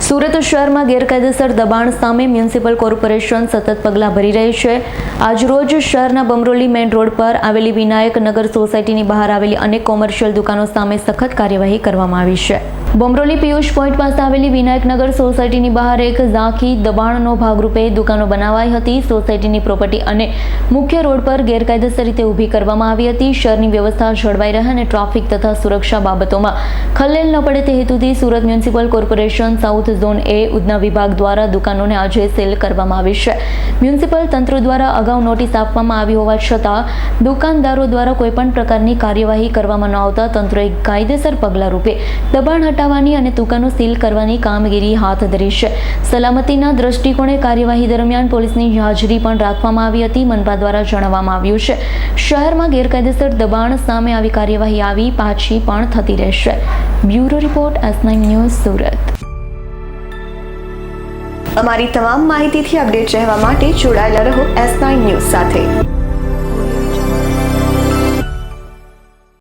સુરત શહેરમાં ગેરકાયદેસર દબાણ સામે મ્યુનિસિપલ કોર્પોરેશન સતત પગલાં ભરી રહી છે। આજરોજ શહેરના બમરોલી મેઇન રોડ પર આવેલી વિનાયક નગર સોસાયટીની બહાર આવેલી અનેક કોમર્શિયલ દુકાનો સામે સખત કાર્યવાહી કરવામાં આવી છે। બમરોલી પિયુષ પોઈન્ટ પાસે આવેલી વિનાયક નગર સોસાયટીની બહાર એક ઝાંખી દબાણનો ભાગરૂપે દુકાનો બનાવાઈ હતી। સોસાયટીની પ્રોપર્ટી અને મુખ્ય રોડ પર ગેરકાયદેસર રીતે ઊભી કરવામાં આવી હતી। શહેરની વ્યવસ્થા જળવાઈ રહે અને ટ્રાફિક તથા સુરક્ષા બાબતોમાં ખલેલ ન પડે તે હેતુથી Surat municipal corporation south zone એ ઉધના વિભાગ દ્વારા દુકાનોને આજે સીલ કરવામાં આવી છે। મ્યુનિસિપલ તંત્ર દ્વારા અગાઉ નોટિસ આપવામાં આવી હોવા છતાં દુકાનદારો દ્વારા કોઈપણ પ્રકારની કાર્યવાહી કરવામાં ન આવતા તંત્રએ કાયદેસર પગલાં રૂપે દબાણ હટાવવાની અને દુકાનો સીલ કરવાની કામગીરી હાથ ધરી છે। સલામતીના દ્રષ્ટિકોણે કાર્યવાહી દરમિયાન પોલીસની હાજરી પણ રાખવામાં આવી હતી। મનપા દ્વારા જણાવવામાં આવ્યું છે શહેરમાં ગેરકાયદેસર દબાણ સામે આવી કાર્યવાહી આવી પાછી પણ થતી રહેશે। Bureau report S9 news Surat. અમારી તમામ માહિતીથી અપડેટ રહેવા માટે જોડાયેલા રહો S9 ન્યૂઝ સાથે।